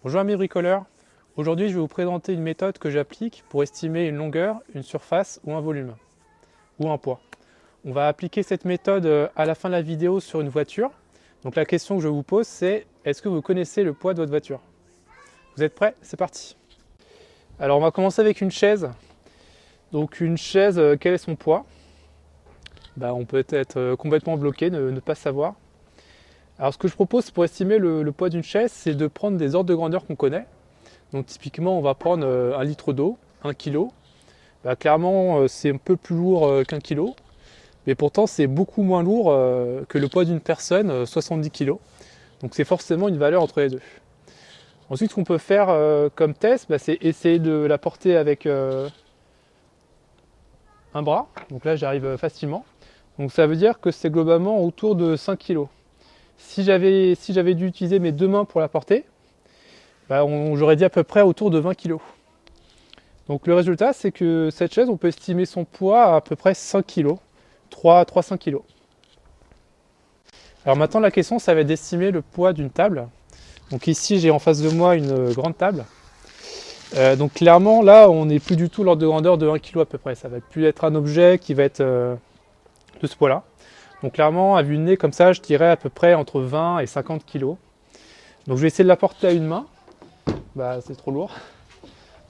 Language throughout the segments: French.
Bonjour amis bricoleurs, aujourd'hui je vais vous présenter une méthode que j'applique pour estimer une longueur, une surface ou un volume, ou un poids. On va appliquer cette méthode à la fin de la vidéo sur une voiture. Donc la question que je vous pose c'est, est-ce que vous connaissez le poids de votre voiture? Vous êtes prêts? C'est parti. Alors on va commencer avec une chaise. Donc une chaise, quel est son poids? On peut être complètement bloqué, ne pas savoir. Alors ce que je propose pour estimer le poids d'une chaise, c'est de prendre des ordres de grandeur qu'on connaît. Donc typiquement on va prendre 1 litre d'eau, 1 kg. Clairement c'est un peu plus lourd qu'1 kg, mais pourtant c'est beaucoup moins lourd que le poids d'une personne, 70 kg. Donc c'est forcément une valeur entre les deux. Ensuite ce qu'on peut faire comme test, c'est essayer de la porter avec un bras. Donc là j'arrive facilement. Donc ça veut dire que c'est globalement autour de 5 kg. Si j'avais dû utiliser mes deux mains pour la porter, j'aurais dit à peu près autour de 20 kg. Donc le résultat, c'est que cette chaise, on peut estimer son poids à peu près 5 kg, 3-5 kg. Alors maintenant, la question, ça va être d'estimer le poids d'une table. Donc ici, j'ai en face de moi une grande table. Donc clairement, là, on n'est plus du tout l'ordre de grandeur de 1 kg à peu près. Ça va plus être un objet qui va être de ce poids-là. Donc clairement, à vue de nez, comme ça, je dirais à peu près entre 20 et 50 kg. Donc je vais essayer de la porter à une main. C'est trop lourd.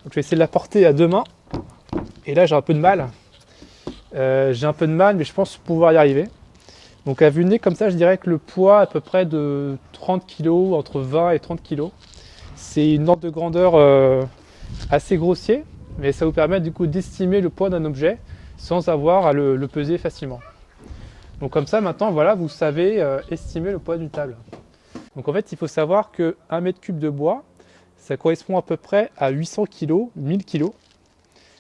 Donc je vais essayer de la porter à deux mains. Et là, j'ai un peu de mal. Mais je pense pouvoir y arriver. Donc à vue de nez, comme ça, je dirais que le poids à peu près de 30 kg, entre 20 et 30 kg. C'est une ordre de grandeur assez grossier, mais ça vous permet du coup d'estimer le poids d'un objet sans avoir à le peser facilement. Donc comme ça, maintenant, voilà, vous savez estimer le poids d'une table. Donc en fait, il faut savoir que 1 m3 de bois, ça correspond à peu près à 800 kg, 1000 kg.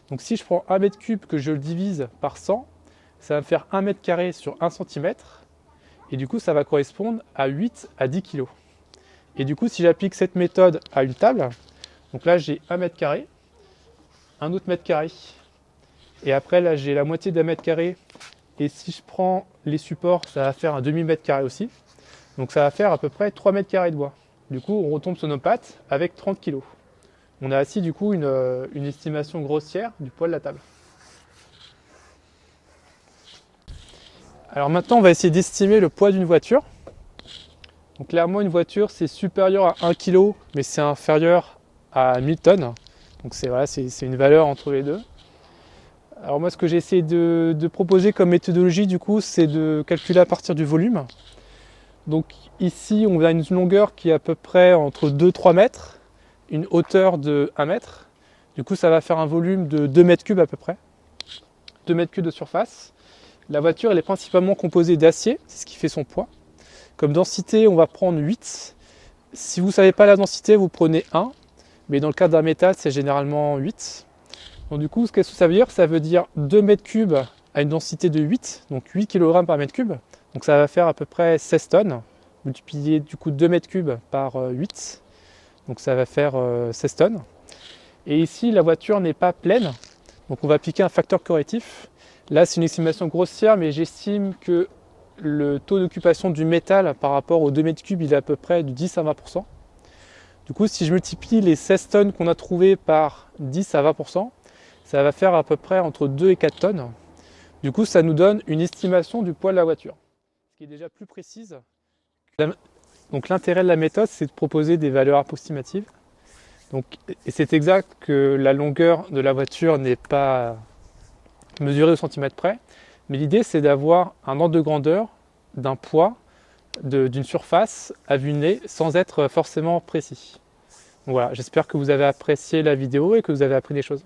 Donc si je prends 1 m3 que je le divise par 100, ça va me faire 1 m² sur 1 cm. Et du coup, ça va correspondre à 8 à 10 kg. Et du coup, si j'applique cette méthode à une table, donc là j'ai 1 m², un autre m², et après là j'ai la moitié d'un m². Et si je prends les supports, ça va faire un demi-m² aussi. Donc ça va faire à peu près 3 m² de bois. Du coup, on retombe sur nos pattes avec 30 kg. On a ainsi du coup une estimation grossière du poids de la table. Alors maintenant, on va essayer d'estimer le poids d'une voiture. Donc clairement, une voiture, c'est supérieur à 1 kg, mais c'est inférieur à 1000 tonnes. Donc c'est une valeur entre les deux. Alors moi, ce que j'ai essayé de proposer comme méthodologie, du coup, c'est de calculer à partir du volume. Donc ici, on a une longueur qui est à peu près entre 2-3 mètres, une hauteur de 1 mètre. Du coup, ça va faire un volume de 2 mètres cubes à peu près, 2 mètres cubes de surface. La voiture, elle est principalement composée d'acier, c'est ce qui fait son poids. Comme densité, on va prendre 8. Si vous ne savez pas la densité, vous prenez 1. Mais dans le cas d'un métal, c'est généralement 8. Donc du coup, qu'est-ce que ça veut dire? Ça veut dire 2 mètres cubes à une densité de 8, donc 8 kg par mètre cube. Donc ça va faire à peu près 16 tonnes. Multiplier du coup 2 mètres cubes par 8, donc ça va faire 16 tonnes. Et ici, la voiture n'est pas pleine, donc on va appliquer un facteur correctif. Là, c'est une estimation grossière, mais j'estime que le taux d'occupation du métal par rapport aux 2 mètres cubes, il est à peu près de 10 à 20%. Du coup, si je multiplie les 16 tonnes qu'on a trouvées par 10 à 20%, ça va faire à peu près entre 2 et 4 tonnes. Du coup, ça nous donne une estimation du poids de la voiture, ce qui est déjà plus précise. Donc l'intérêt de la méthode, c'est de proposer des valeurs approximatives. Et c'est exact que la longueur de la voiture n'est pas mesurée au centimètre près, mais l'idée c'est d'avoir un ordre de grandeur d'un poids, d'une surface à vue de nez sans être forcément précis. Donc voilà, j'espère que vous avez apprécié la vidéo et que vous avez appris des choses.